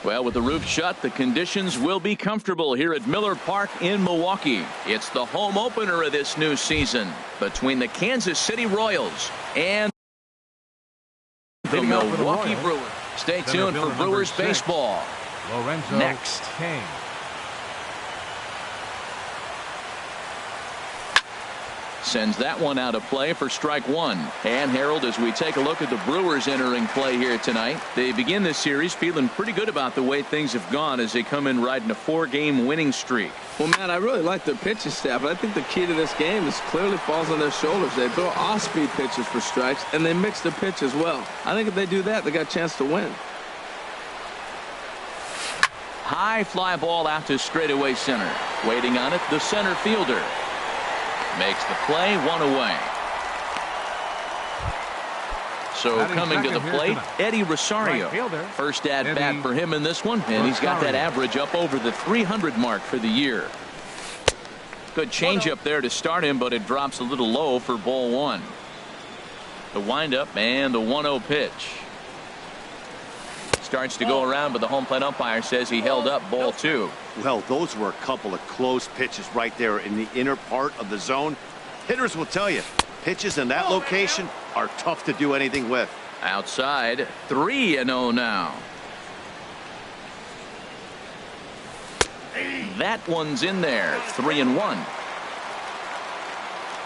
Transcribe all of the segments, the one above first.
Well, with the roof shut, the conditions will be comfortable here at Miller Park in Milwaukee. It's the home opener of this new season between the Kansas City Royals and the Milwaukee Brewers. Stay tuned for Brewers baseball. Next. Kane. Sends that one out of play for strike one. And Harold, as we take a look at the Brewers entering play here tonight, they begin this series feeling pretty good about the way things have gone as they come in riding a 4-game winning streak. Well, Matt, I really like their pitching staff, but I think the key to this game is clearly falls on their shoulders. They throw off-speed pitches for strikes, and they mix the pitch as well. I think if they do that, they got a chance to win. High fly ball out to straightaway center. Waiting on it, the center fielder. Makes the play, one away. So coming to the plate, Eddie Rosario. First at bat for him in this one, and he's got that average up over the 300 mark for the year. Good changeup there to start him, but it drops a little low for ball one. The windup and the 1-0 pitch. Starts to go around, but the home plate umpire says he held up ball two. Well, those were a couple of close pitches right there in the inner part of the zone. Hitters will tell you, pitches in that location are tough to do anything with. Outside, 3-0 now. That one's in there, 3-1.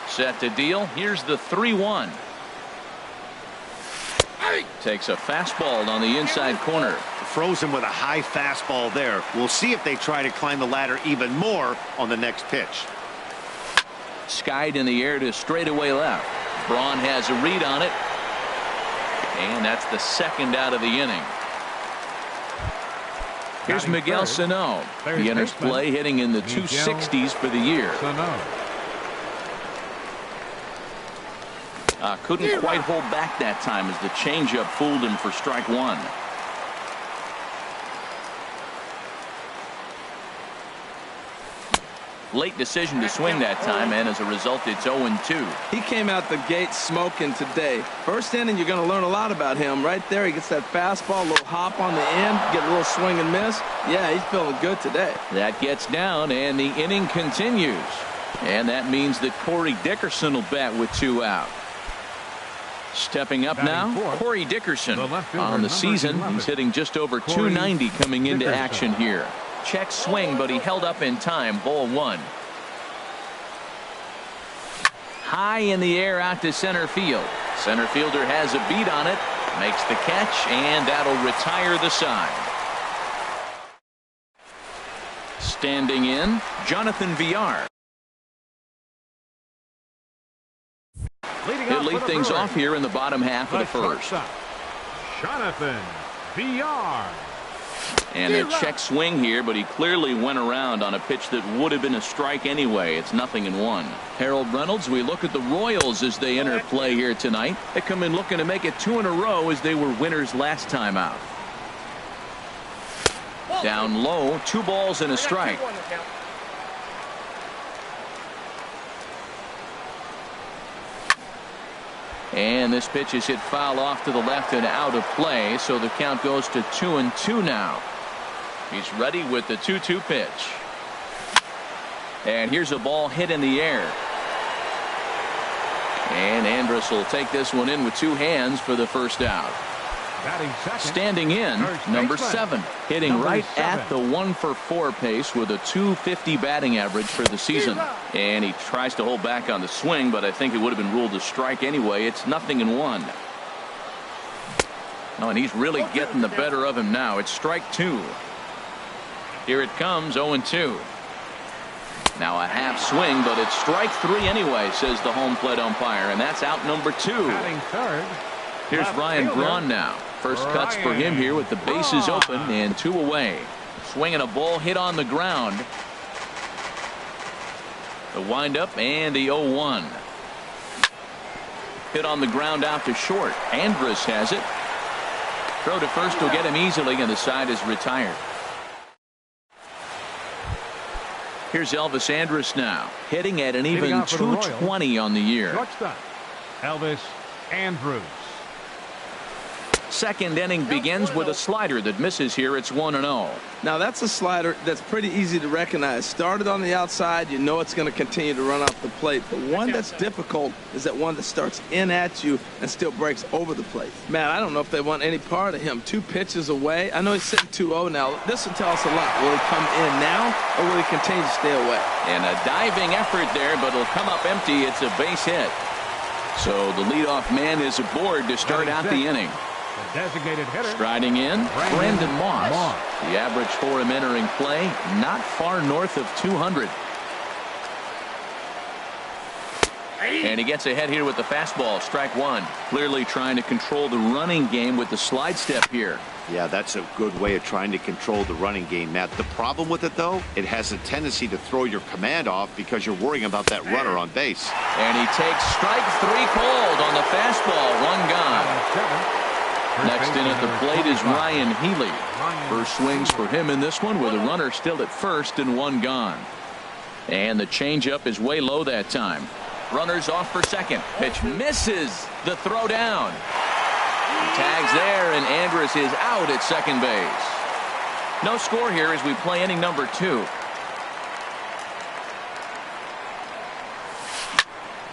Set to deal. Here's the 3-1. Takes a fastball on the inside corner. Frozen with a high fastball there. We'll see if they try to climb the ladder even more on the next pitch. Skied in the air to straightaway left. Braun has a read on it. And that's the second out of the inning. Here's Miguel Sano. He enters play hitting in the 260s for the year. Couldn't quite hold back that time as the changeup fooled him for strike one. Late decision to swing that time, and as a result, it's 0-2. He came out the gate smoking today. First inning, you're going to learn a lot about him. Right there, he gets that fastball, a little hop on the end, get a little swing and miss. Yeah, he's feeling good today. That gets down, and the inning continues. And that means that Corey Dickerson will bat with 2 out. Stepping up now, Corey Dickerson. On the season, he's hitting just over 290 coming into action here. Check swing, but he held up in time. Ball one. High in the air out to center field. Center fielder has a beat on it. Makes the catch, and that'll retire the side. Standing in, Jonathan Villar. He'll lead things off here in the bottom half of the first. Jonathan Villar. And a check swing here, but he clearly went around on a pitch that would have been a strike anyway. It's 0-1. Harold Reynolds, we look at the Royals as they enter play here tonight. They come in looking to make it 2 in a row as they were winners last time out. Down low, 2 balls and a strike. And this pitch is hit foul off to the left and out of play, so the count goes to 2-2 now. He's ready with the 2-2 pitch. And here's a ball hit in the air. And Andrus will take this one in with 2 hands for the first out. Standing in, number 7, hitting right at the 1-for-4 pace with a .250 batting average for the season. And he tries to hold back on the swing, but I think it would have been ruled a strike anyway. It's 0-1. Oh, and he's really getting the better of him now. It's strike 2. Here it comes, 0-2. Now a half swing, but it's strike 3 anyway, says the home plate umpire, and that's out number 2. Here's Ryan Braun now. First cuts for him here with the bases open and 2 away. Swinging a ball hit on the ground. The windup and the 0-1. Hit on the ground out to short. Andrus has it. Throw to first will get him easily, and the side is retired. Here's Elvis Andrus now, hitting at an even 220 on the year. Elvis Andrus. Second inning begins with a slider that misses here. It's 1-0. Now that's a slider that's pretty easy to recognize. Started on the outside, you know it's going to continue to run off the plate. The one that's difficult is that one that starts in at you and still breaks over the plate. Man, I don't know if they want any part of him. 2 pitches away. I know he's sitting 2-0 now. This will tell us a lot. Will he come in now or will he continue to stay away? And a diving effort there, but it'll come up empty. It's a base hit. So the leadoff man is aboard to start out the inning. Designated hitter. Striding in, Brandon Moss. The average for him entering play, not far north of 200. And he gets ahead here with the fastball, strike 1. Clearly trying to control the running game with the slide step here. Yeah, that's a good way of trying to control the running game, Matt. The problem with it, though, it has a tendency to throw your command off because you're worrying about that runner on base. And he takes strike 3 cold on the fastball, 1 gone. Next in at the plate is Ryan Healy. First swings for him in this one with a runner still at first and 1 gone. And the changeup is way low that time. Runners off for second. Pitch misses the throw down. Tags there, and Andrus is out at second base. No score here as we play inning number 2.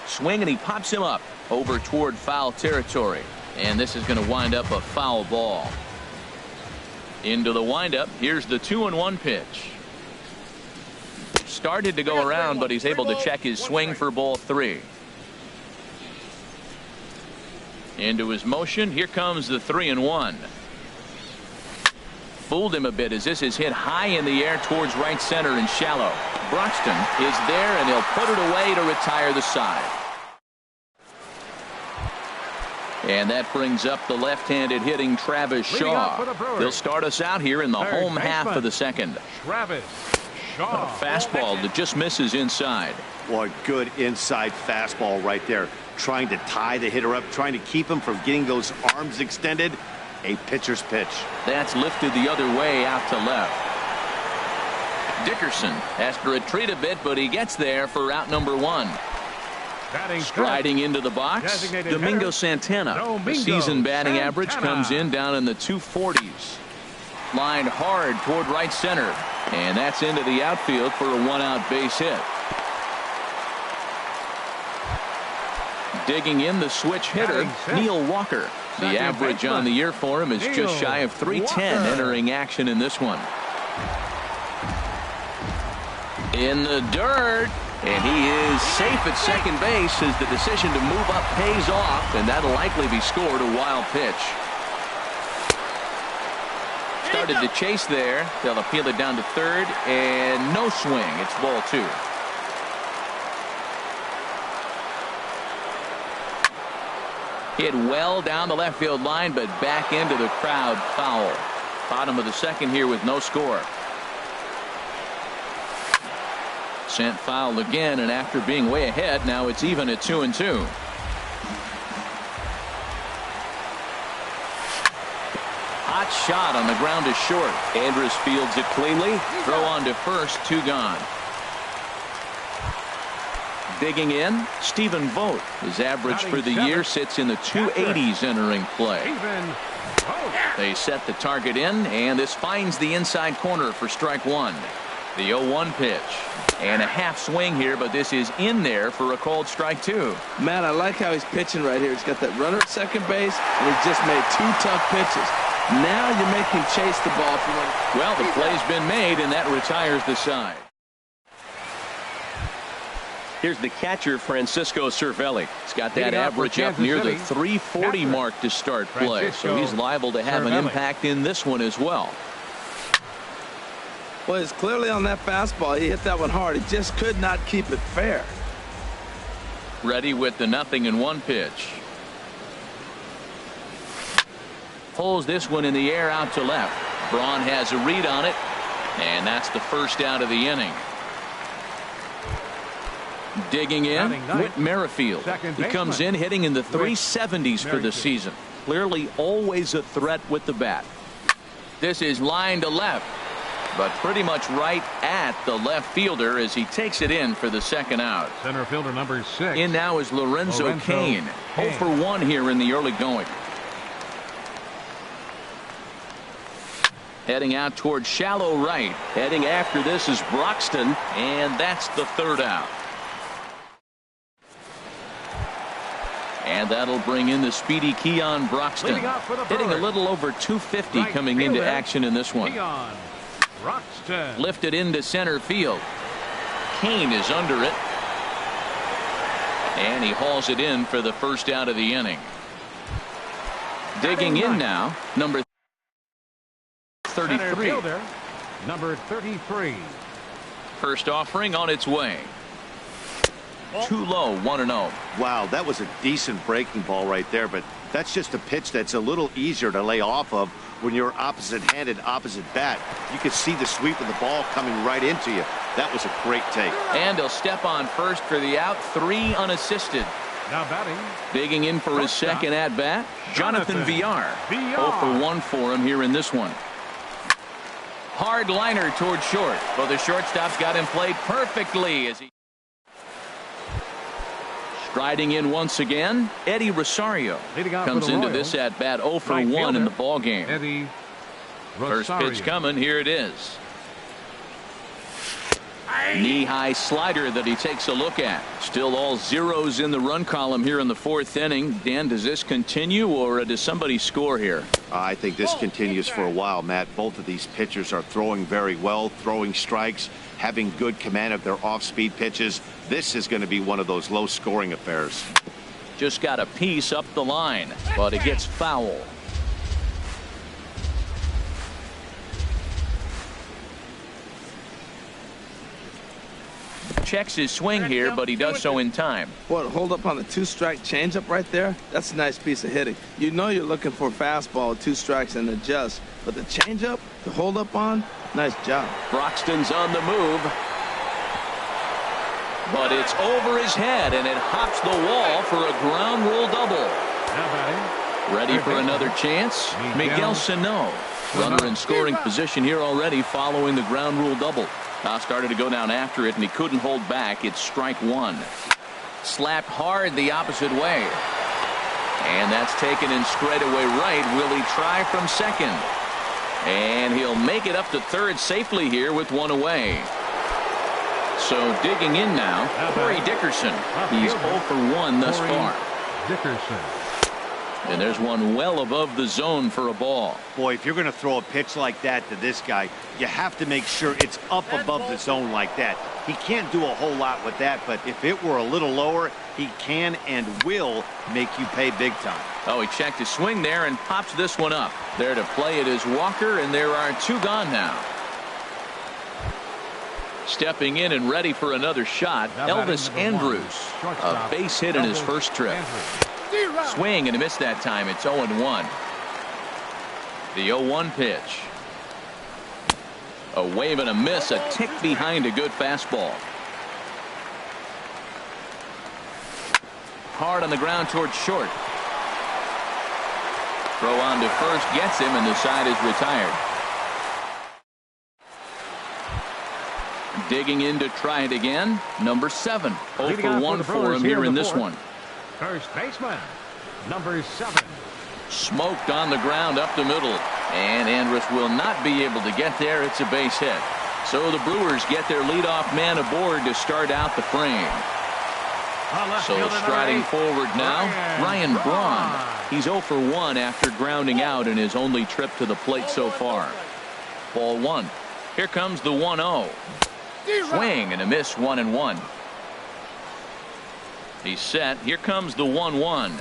Swing, and he pops him up over toward foul territory. And this is going to wind up a foul ball. Into the windup. Here's the 2-1 pitch. Started to go around, but he's able to check his swing for ball 3. Into his motion. Here comes the 3-1. Fooled him a bit as this is hit high in the air towards right center and shallow. Broxton is there, and he'll put it away to retire the side. And that brings up the left-handed hitting Travis Shaw. He'll start us out here in the home half of the second. Travis Shaw. A fastball that just misses inside. What good inside fastball right there. Trying to tie the hitter up, trying to keep him from getting those arms extended. A pitcher's pitch. That's lifted the other way out to left. Dickerson has to retreat a bit, but he gets there for out number 1. Striding into the box, Domingo Santana. The season batting average comes in down in the 240s. Lined hard toward right center, and that's into the outfield for a 1-out base hit. Digging in the switch hitter, Neil Walker. The average on the year for him is just shy of 310 entering action in this one. In the dirt. And he is safe at second base as the decision to move up pays off, and that'll likely be scored. A wild pitch. Started to chase there. They'll appeal it down to third, and no swing. It's ball 2. Hit well down the left field line, but back into the crowd foul. Bottom of the second here with no score. Sent foul again, and after being way ahead, now it's even at 2-2. Hot shot on the ground is short. Andrus fields it cleanly. Throw on to first, 2 gone. Digging in, Stephen Vogt. His average for the year sits in the 280s entering play. They set the target in, and this finds the inside corner for strike 1. The 0-1 pitch. And a half swing here, but this is in there for a called strike 2. Man, I like how he's pitching right here. He's got that runner at second base, and he's just made 2 tough pitches. Now you make him chase the ball for one. Well, the play's been made, and that retires the side. Here's the catcher, Francisco Cervelli. He's got that average up near the 340 mark to start play, so he's liable to have an impact in this one as well. Well, it's clearly on that fastball. He hit that one hard. He just could not keep it fair. Ready with the 0-1 pitch. Pulls this one in the air out to left. Braun has a read on it, and that's the first out of the inning. Digging in, Whit Merrifield. He comes in hitting in the 370s for the season. Clearly always a threat with the bat. This is line to left, but pretty much right at the left fielder as he takes it in for the second out. Center fielder number 6. In now is Lorenzo Cain. 0 for 1 here in the early going. Heading out toward shallow right. Heading after this is Broxton, and that's the third out. And that'll bring in the speedy Keon Broxton. Hitting a little over 250 coming into action in this one. Lifted into center field. Kane is under it. And he hauls it in for the first out of the inning. Digging in now, number 33. Number 33. First offering on its way. Too low, 1-0. Wow, that was a decent breaking ball right there, but that's just a pitch that's a little easier to lay off of when you're opposite-handed, opposite bat. You could see the sweep of the ball coming right into you. That was a great take. And he'll step on first for the out, 3 unassisted. Now batting. Digging in for his second at-bat, Jonathan Villar. 0 for 1 for him here in this one. Hard liner toward short. Well, the shortstop's got him played perfectly as he... Striding in once again, Eddie Rosario comes into this at bat 0 for 1 in the ball game. Eddie First Rosario. pitch coming. Here it is. Knee-high slider that he takes a look at. Still all zeros in the run column here in the 4th inning. Dan, does this continue or does somebody score here? I think this continues for a while, Matt. Both of these pitchers are throwing very well, throwing strikes, having good command of their off-speed pitches. This is going to be one of those low-scoring affairs. Just got a piece up the line, but it gets foul. Checks his swing here, but he does so in time. What, hold up on the 2-strike changeup right there? That's a nice piece of hitting. You know you're looking for a fastball, 2 strikes and adjust. But the changeup to hold up on, nice job. Broxton's on the move. But it's over his head, and it hops the wall for a ground rule double. Now batting. Ready for another chance? Miguel Sano. Runner in scoring position here already following the ground rule double. Now started to go down after it, and he couldn't hold back. It's strike 1. Slapped hard the opposite way. And that's taken in straightaway right. Will he try from second? And he'll make it up to third safely here with 1 away. So digging in now, Corey Dickerson. He's 0 for 1 thus far. Dickerson. And there's one well above the zone for a ball. Boy, if you're going to throw a pitch like that to this guy, you have to make sure it's up above the zone like that. He can't do a whole lot with that, but if it were a little lower, he can and will make you pay big time. Oh, he checked his swing there and pops this one up. There to play it is Walker, and there are 2 gone now. Stepping in and ready for another shot, Elvis Andrews. A base hit in his first trip. Swing and a miss that time. It's 0-1. The 0-1 pitch. A wave and a miss, a tick behind a good fastball. Hard on the ground towards short. Throw on to first, gets him, and the side is retired. Digging in to try it again, number 7. 0 for 1 for him here in this one. First baseman, number 7. Smoked on the ground up the middle. And Andrus will not be able to get there. It's a base hit. So the Brewers get their leadoff man aboard to start out the frame. So striding forward now, Ryan Braun. He's 0 for 1 after grounding out in his only trip to the plate so far. Ball 1. Here comes the 1-0. Swing and a miss, 1-1. He's set. Here comes the 1-1.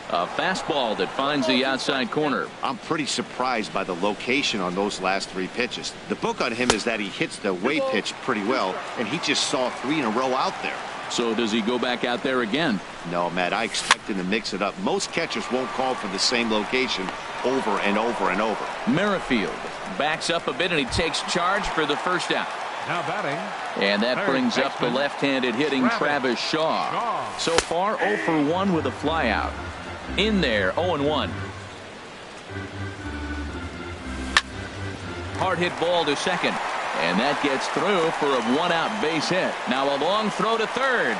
A fastball that finds the outside corner. I'm pretty surprised by the location on those last 3 pitches. The book on him is that he hits the way pitch pretty well, and he just saw 3 in a row out there. So does he go back out there again? No, Matt, I expect him to mix it up. Most catchers won't call for the same location over and over and over. Merrifield backs up a bit, and he takes charge for the first out. Now batting. And that brings up the left-handed hitting Travis Shaw. So far 0 for 1 with a flyout. In there, 0-1. Hard hit ball to second. And that gets through for a 1-out base hit. Now a long throw to third.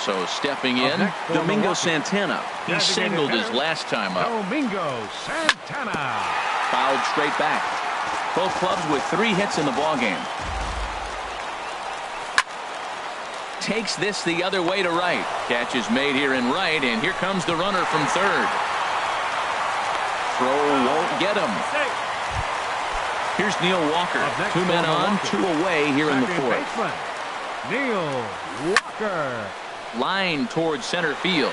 So stepping in, Domingo Santana. He singled his last time up. Domingo Santana. Fouled straight back. Both clubs with 3 hits in the ballgame. Takes this the other way to right. Catch is made here in right, and here comes the runner from third. Throw won't get him. Here's Neil Walker. 2 men on, 2 away here in the 4th. Neil Walker. Line towards center field.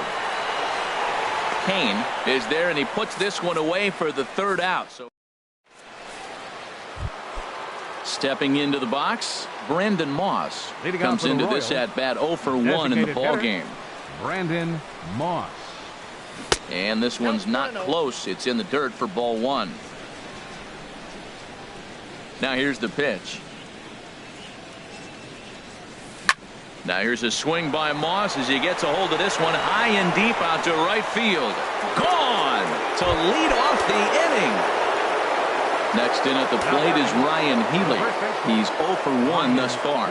Kane is there, and he puts this one away for the 3rd out. So stepping into the box, Brandon Moss comes into this at bat 0 for 1 in the ball game. Brandon Moss. And this one's not close. It's in the dirt for ball 1. Now here's the pitch. Now here's a swing by Moss as he gets a hold of this one high and deep out to right field. Gone to lead off the inning. Next in at the plate is Ryan Healy. He's 0 for 1 thus far.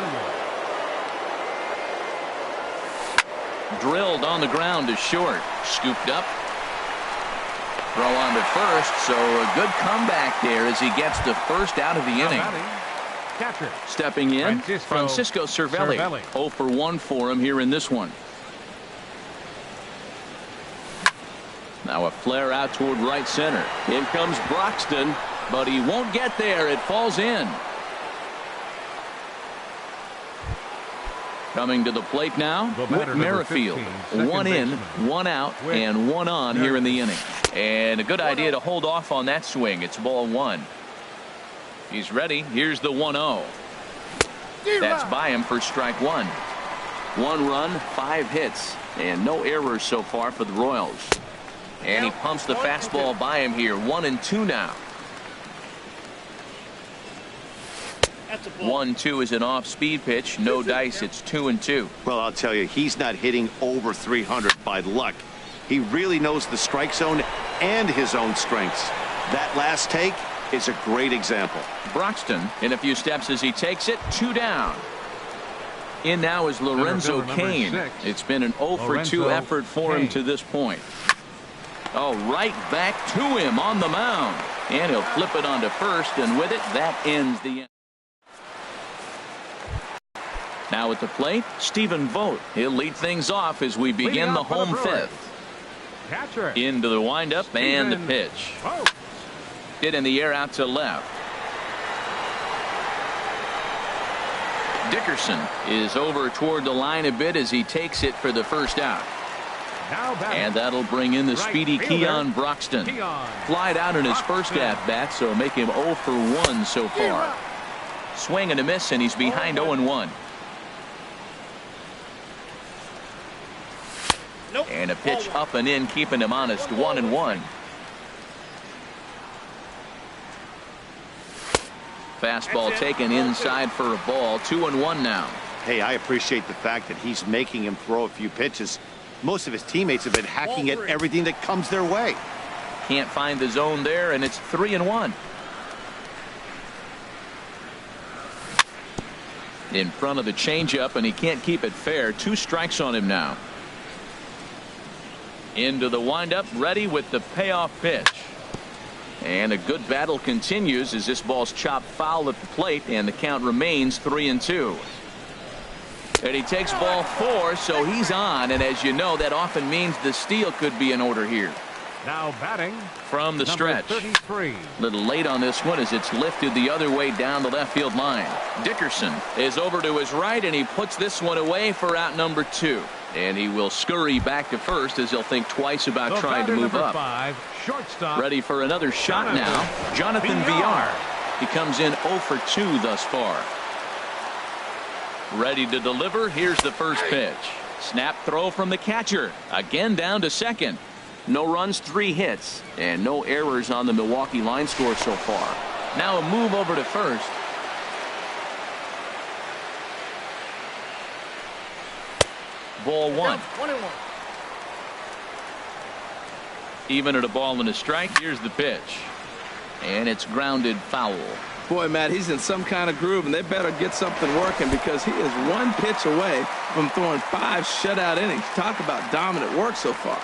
Drilled on the ground to short. Scooped up. Throw on to first, so a good comeback there as he gets the 1st out of the inning. Catcher. Stepping in, Francisco Cervelli. 0 for 1 for him here in this one. Now a flare out toward right center. In comes Broxton, but he won't get there. It falls in. Coming to the plate now, Whit Merrifield. 1 in, 1 out, and 1 on here in the inning. And a good idea to hold off on that swing. It's ball 1. He's ready. Here's the 1-0. That's by him for strike 1. 1 run, 5 hits, and no errors so far for the Royals. And he pumps the fastball by him here. 1-2 now. 1-2 is an off-speed pitch. No dice. It's 2-2. Well, I'll tell you, he's not hitting over 300 by luck. He really knows the strike zone and his own strengths. That last take is a great example. Broxton in a few steps as he takes it. 2 down. In now is Lorenzo Cain. It's been an 0 for 2 effort for him to this point. Oh, right back to him on the mound. And he'll flip it onto first, and with it, that ends the end. Now at the plate, Stephen Vogt. He'll lead things off as we begin the home 5th. Catcher. Into the windup and the pitch. Hit in the air out to left. Dickerson is over toward the line a bit as he takes it for the 1st out. And that'll bring in the speedy Keon Broxton. Flied out in his first at bat, so make him 0 for 1 so far. Swing and a miss, and he's behind 0-1. And a pitch up and in, keeping him honest. 1-1. Fastball taken inside for a ball. 2-1 now. Hey, I appreciate the fact that he's making him throw a few pitches. Most of his teammates have been hacking at everything that comes their way. Can't find the zone there, and it's 3-1. In front of the changeup, and he can't keep it fair. 2 strikes on him now. Into the windup, ready with the payoff pitch. And a good battle continues as this ball's chopped foul at the plate, and the count remains 3-2. And he takes ball 4, so he's on, and as you know, that often means the steal could be in order here. Now batting from the stretch. 33. Little late on this one as it's lifted the other way down the left field line. Dickerson is over to his right, and he puts this one away for out number 2. And he will scurry back to first as he'll think twice about trying to move up. 5, shortstop. Ready for another shot now. Jonathan Villar. He comes in 0 for 2 thus far. Ready to deliver. Here's the first pitch. Snap throw from the catcher. Again down to second. No runs, 3 hits, and no errors on the Milwaukee line score so far. Now a move over to first. Ball 1. Even at a ball and a strike. Here's the pitch. And it's grounded foul. Boy, Matt, he's in some kind of groove, and they better get something working because he is one pitch away from throwing 5 shutout innings. Talk about dominant work so far.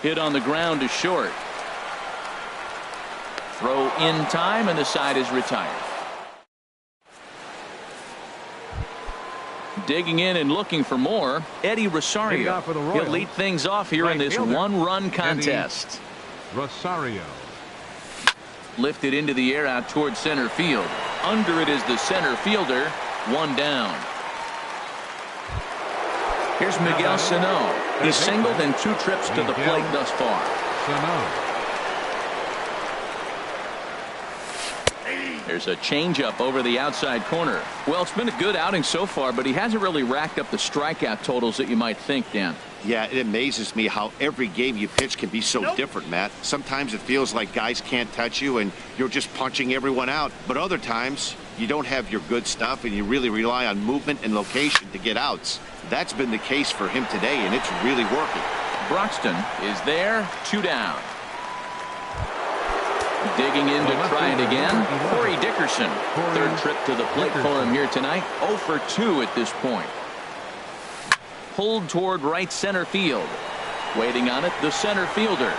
Hit on the ground to short. Throw in time, and the side is retired. Digging in and looking for more, Eddie Rosario. He'll lead things off here in this one-run contest. Rosario. Lifted into the air out towards center field. Under it is the center fielder. 1 down. Here's Miguel Sano. He's singled in 2 trips to the plate thus far. There's a changeup over the outside corner. Well, it's been a good outing so far, but he hasn't really racked up the strikeout totals that you might think, Dan. Yeah, it amazes me how every game you pitch can be so different, Matt. Sometimes it feels like guys can't touch you and you're just punching everyone out. But other times, you don't have your good stuff and you really rely on movement and location to get outs. That's been the case for him today, and it's really working. Broxton is there, 2 down. Digging in to try it again, Corey Dickerson. 3rd trip to the plate for him here tonight. 0 for 2 at this point. Pulled toward right center field. Waiting on it, the center fielder.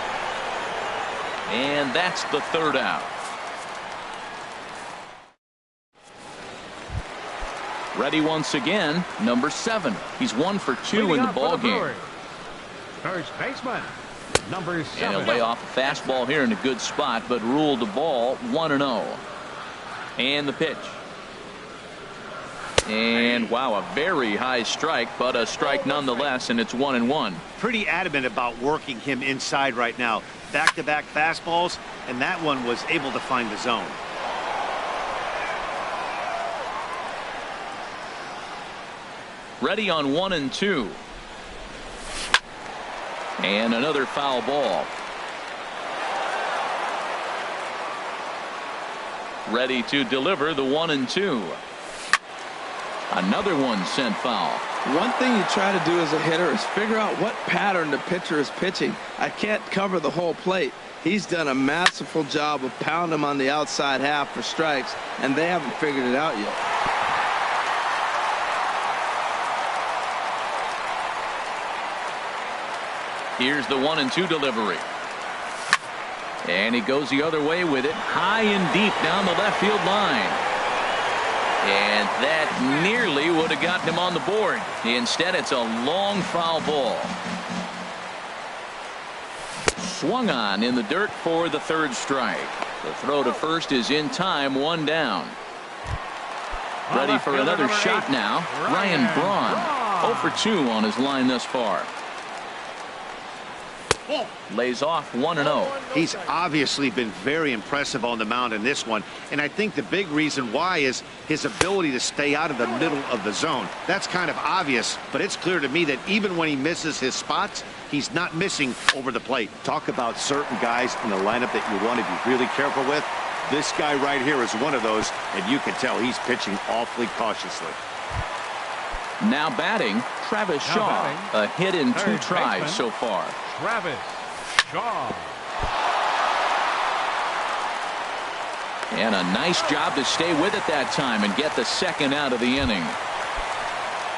And that's the 3rd out. Ready once again, number 7. He's 1 for 2 in the ball game. First baseman, number 7. And he'll lay off a fastball here in a good spot, but ruled the ball 1-0. And the pitch. And wow, a very high strike, but a strike nonetheless, and it's 1-1. Pretty adamant about working him inside right now. Back-to-back fastballs, and that one was able to find the zone. Ready on 1 and 2. And another foul ball. Ready to deliver the 1 and 2. Another one sent foul. One thing you try to do as a hitter is figure out what pattern the pitcher is pitching. I can't cover the whole plate. He's done a masterful job of pounding him on the outside half for strikes, and they haven't figured it out yet. Here's the 1 and 2 delivery. And he goes the other way with it, high and deep down the left field line. And that nearly would have gotten him on the board. Instead, it's a long foul ball. Swung on in the dirt for the 3rd strike. The throw to first is in time, 1 down. Ready for another shot now. Ryan Braun, 0 for 2 on his line thus far. Lays off 1-0. He's obviously been very impressive on the mound in this one, and I think the big reason why is his ability to stay out of the middle of the zone. That's kind of obvious, but it's clear to me that even when he misses his spots, he's not missing over the plate. Talk about certain guys in the lineup that you want to be really careful with. This guy right here is one of those, and you can tell he's pitching awfully cautiously. Now batting, Travis Shaw. A hit in 2 tries so far. Travis Shaw. And a nice job to stay with it that time and get the 2nd out of the inning.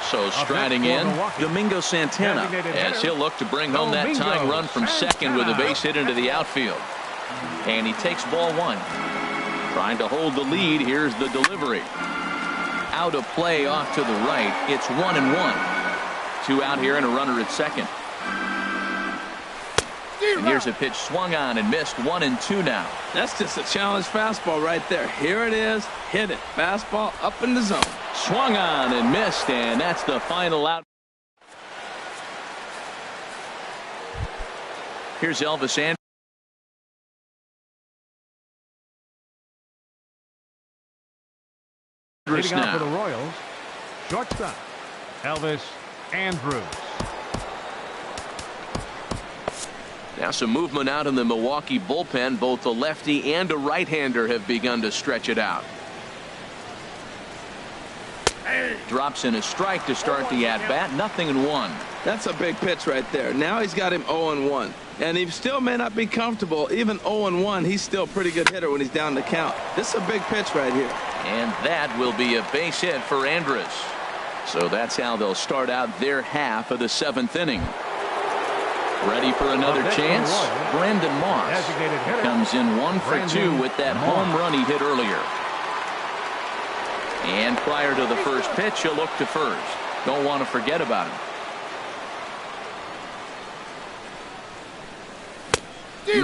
So striding in, Domingo Santana, as he'll look to bring home that tying run from 2nd with a base hit into the outfield. And he takes ball 1. Trying to hold the lead. Here's the delivery. Out of play off to the right. It's 1-1. 2 out here and a runner at 2nd. And here's a pitch swung on and missed. 1 and 2 now. That's just a challenge fastball right there. Here it is. Hit it. Fastball up in the zone. Swung on and missed, and that's the final out. Here's Elvis Andrus. Leading out for the Royals, shortstop, Elvis Andrus. Now some movement out in the Milwaukee bullpen. Both a lefty and a right-hander have begun to stretch it out. Drops in a strike to start the at-bat. 0-1. That's a big pitch right there. Now he's got him 0-1. And he still may not be comfortable. Even 0-1, he's still a pretty good hitter when he's down the count. This is a big pitch right here. And that will be a base hit for Andrus. So that's how they'll start out their half of the 7th inning. Ready for another chance? Brandon Moss comes in 1 for 2 with that home run he hit earlier. And prior to the first pitch, he'll look to first. Don't want to forget about him.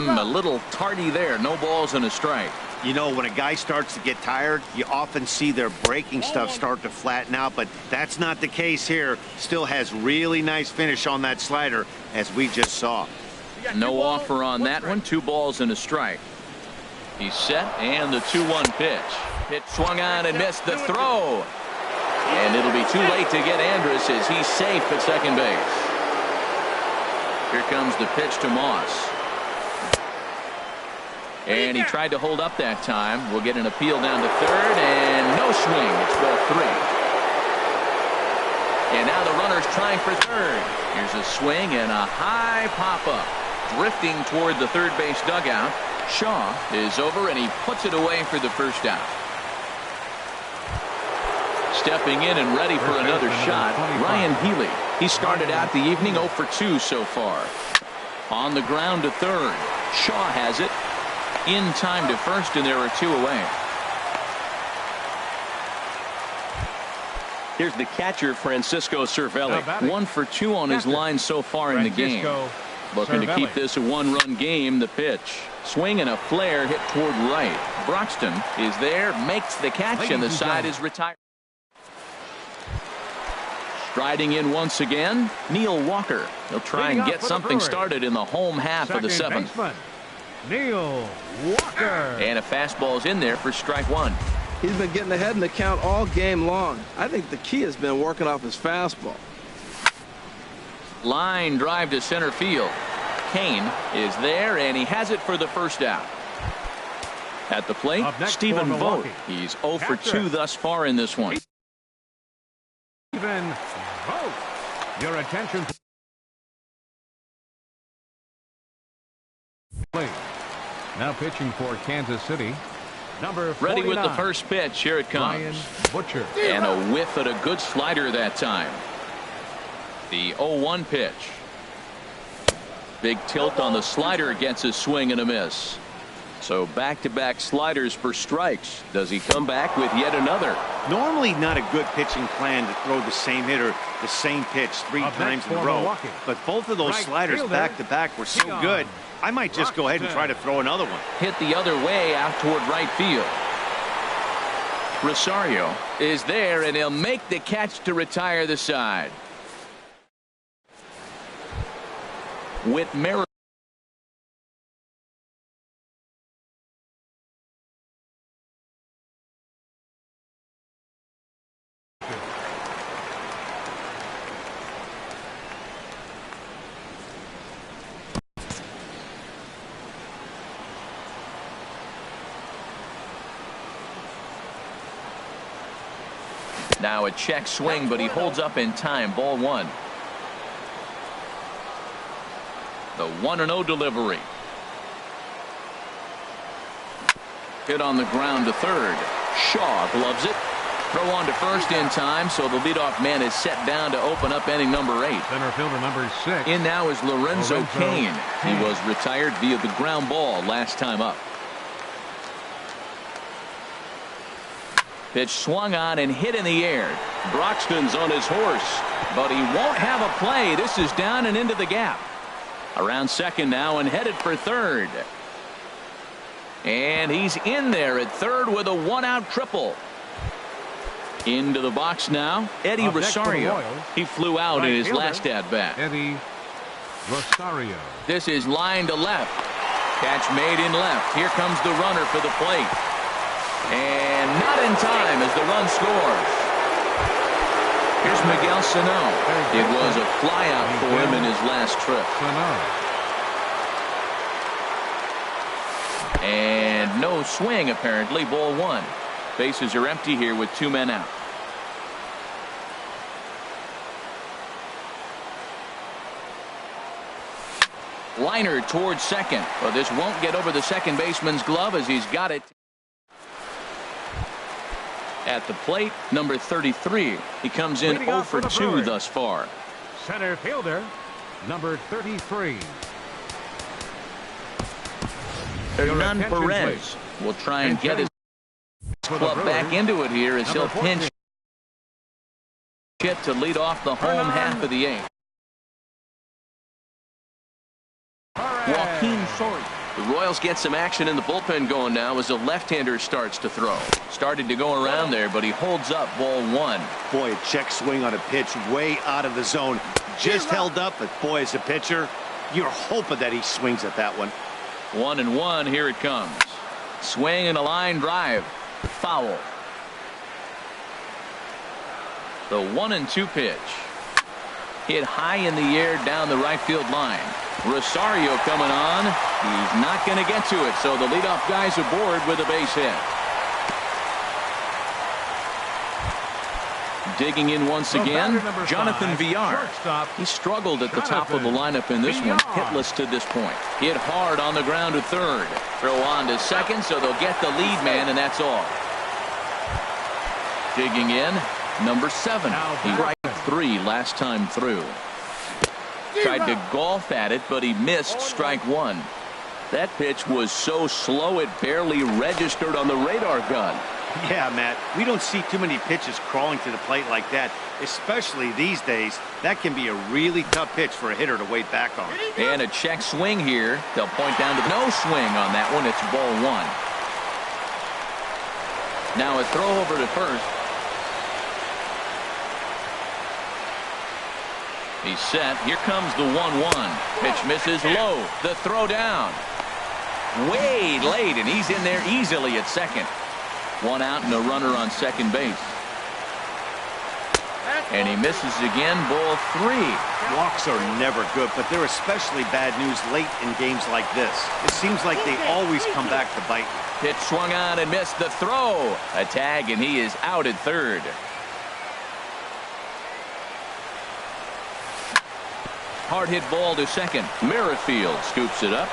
A little tardy there. No balls and a strike. You know, when a guy starts to get tired, you often see their breaking stuff start to flatten out, but that's not the case here. Still has really nice finish on that slider, as we just saw. No offer on that one. 2 balls and a strike. He's set, and the 2-1 pitch. Pitch swung on and missed the throw. And it'll be too late to get Andrus as he's safe at second base. Here comes the pitch to Moss. And he tried to hold up that time. We'll get an appeal down to third, and no swing. It's ball 3. And now the runner's trying for third. Here's a swing and a high pop-up. Drifting toward the third base dugout. Shaw is over, and he puts it away for the first out. Stepping in and ready for another shot, Ryan Healy. He started out the evening 0 for 2 so far. On the ground to third. Shaw has it. In time to first, and there are 2 away. Here's the catcher, Francisco Cervelli. 1 for 2 on his line so far in the game. Looking to keep this a 1-run game. The pitch. Swing and a flare hit toward right. Broxton is there, makes the catch, and the side is retired. Striding in once again, Neil Walker. He'll try and get something started in the home half of the 7th. Neil Walker. And a fastball's in there for strike 1. He's been getting ahead in the count all game long. I think the key has been working off his fastball. Line drive to center field. Kane is there, and he has it for the first out. At the plate, Stephen Vogt. He's 0 for 2 thus far in this one. Stephen Vogt. Your attention. Now pitching for Kansas City, number 49. Ready with the first pitch. Here it comes. Ryan Butcher. And a whiff at a good slider that time. The 0-1 pitch. Big tilt on the slider, gets a swing and a miss. So back-to-back sliders for strikes. Does he come back with yet another? Normally not a good pitching plan to throw the same hitter the same pitch 3 times in a row. But both of those sliders back-to-back were so good, I might just go ahead and try to throw another one. Hit the other way out toward right field. Rosario is there, and he'll make the catch to retire the side. With Merrill. Now a check swing, but he holds up in time. Ball 1. The 1-0 delivery. Hit on the ground to third. Shaw gloves it. Throw on to first in time, so the leadoff man is set down to open up inning number 8. Center fielder number 6. In now is Lorenzo Cain. He was retired via the ground ball last time up. Pitch swung on and hit in the air. Broxton's on his horse, but he won't have a play. This is down and into the gap. Around second now and headed for third. And he's in there at third with a 1-out triple. Into the box now, Eddie Rosario. He flew out in his last at-bat. Eddie Rosario. This is line to left. Catch made in left. Here comes the runner for the plate. And not in time as the run scores. Here's Miguel Sano. It was a flyout for him in his last trip. And no swing apparently. Ball 1. Bases are empty here with 2 men out. Liner towards second. Well, this won't get over the second baseman's glove as he's got it. At the plate, number 33. He comes in 0 for 2 thus far. Center fielder, number 33. Hernan Perez will try and get his club back into it here as he'll pinch hit to lead off the home half of the 8th. Joaquin Soria. The Royals get some action in the bullpen going now as a left-hander starts to throw. Started to go around there, but he holds up ball 1. Boy, a check swing on a pitch way out of the zone. Just held up, but boy, as a pitcher, you're hoping that he swings at that one. 1-1, here it comes. Swing and a line drive. Foul. The 1-2 pitch. Hit high in the air down the right field line. Rosario coming on. He's not going to get to it, so the leadoff guy's aboard with a base hit. Digging in once again, Jonathan Villar. He struggled at the top of the lineup in this one, hitless to this point. Hit hard on the ground to third. Throw on to second, so they'll get the lead man, and that's all. Digging in, number 7. He struck 3 last time through. Tried to golf at it, but he missed strike 1. That pitch was so slow it barely registered on the radar gun. Yeah, Matt, we don't see too many pitches crawling to the plate like that, especially these days. That can be a really tough pitch for a hitter to wait back on. And a check swing here. They'll point down to no swing on that one. It's ball 1. Now a throw over to first. He's set. Here comes the 1-1. Pitch misses low. The throw down. Way late, and he's in there easily at second. 1 out and a runner on second base. And he misses again. Ball 3. Walks are never good, but they're especially bad news late in games like this. It seems like they always come back to bite. Pitch swung on and missed the throw. A tag, and he is out at third. Hard hit ball to second. Merrifield scoops it up.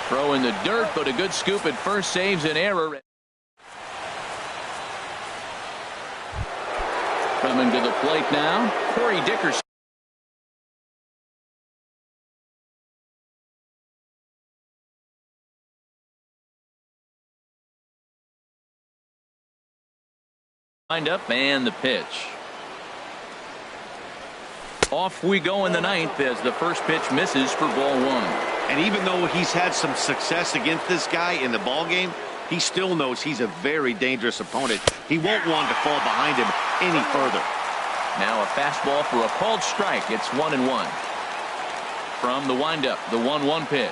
Throw in the dirt, but a good scoop at first saves an error. Coming to the plate now, Corey Dickerson. Lined up and the pitch. Off we go in the 9th as the first pitch misses for ball 1. And even though he's had some success against this guy in the ball game, he still knows he's a very dangerous opponent. He won't want to fall behind him any further. Now a fastball for a called strike. It's 1-1. From the windup, the 1-1 pitch.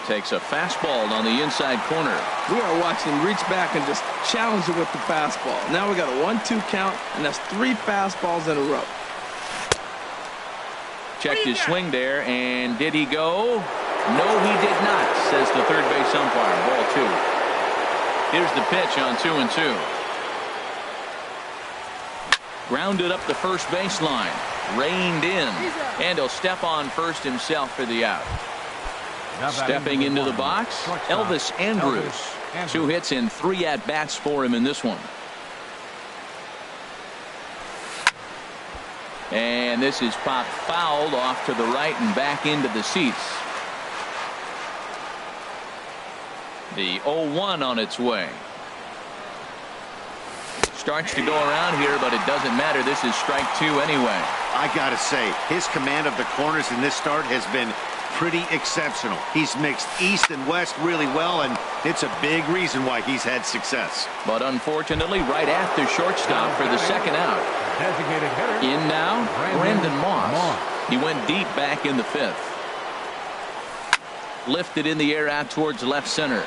Takes a fastball on the inside corner. We are watching him reach back and just challenge it with the fastball. Now we got a 1-2 count, and that's 3 fastballs in a row. Checked his swing there, and did he go? No, he did not, says the third base umpire. Ball 2. Here's the pitch on 2-2. Grounded up the first baseline. Reined in, and he'll step on first himself for the out. Stepping into the box, Elvis Andrus. 2 hits and 3 at-bats for him in this one. And this is popped fouled off to the right and back into the seats. The 0-1 on its way. Starts to go around here, but it doesn't matter. This is strike 2 anyway. I gotta say, his command of the corners in this start has been pretty exceptional. He's mixed east and west really well, and it's a big reason why he's had success. But unfortunately, right after shortstop for the second out. Designated hitter. In now, Brandon Moss. He went deep back in the 5th. Lifted in the air out towards left center.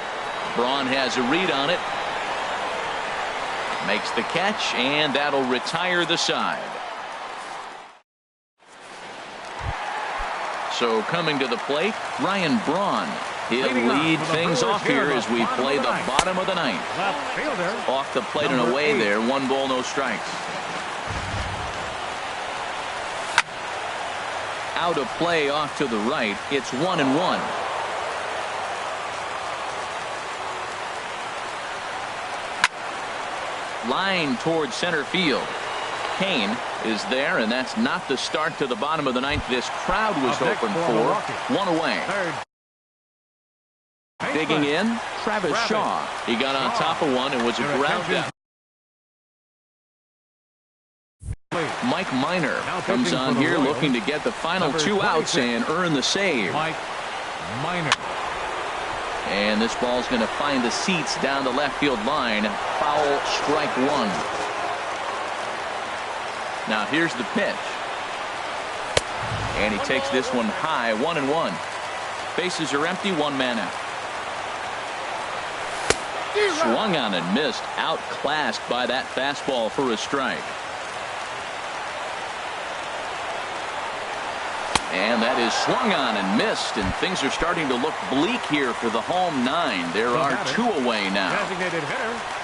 Braun has a read on it. Makes the catch, and that'll retire the side. So coming to the plate, Ryan Braun. He'll lead things off here as we play the bottom of the 9th. Left fielder. Off the plate and away there. 1 ball, no strikes. Out of play off to the right. It's 1-1. Line towards center field. Kane is there, and that's not the start to the bottom of the ninth. This crowd was hoping for. One away. Digging in, Travis Shaw. He got on top of one and was a ground out. Mike Minor comes on here looking to get the final 2 outs and earn the save. Mike Minor. And this ball's going to find the seats down the left field line. Foul, strike 1. Now here's the pitch. And he takes this one high, 1-1. Bases are empty, 1 man out. Swung on and missed, outclassed by that fastball for a strike. And that is swung on and missed, and things are starting to look bleak here for the home 9. There are 2 away now.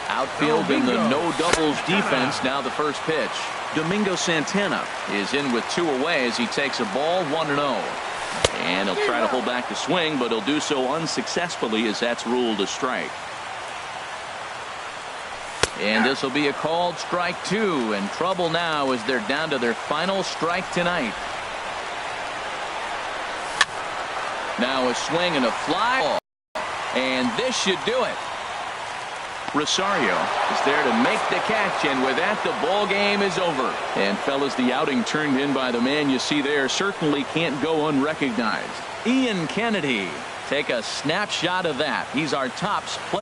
Outfield in the no doubles defense. Now the first pitch. Domingo Santana is in with 2 away as he takes a ball, 1-0. And he'll try to hold back the swing, but he'll do so unsuccessfully as that's ruled a strike. And this will be a called strike 2, and trouble now as they're down to their final strike tonight. Now a swing and a fly ball. And this should do it. Rosario is there to make the catch, and with that the ball game is over. And fellas, the outing turned in by the man you see there certainly can't go unrecognized. Ian Kennedy. Take a snapshot of that. He's our tops player.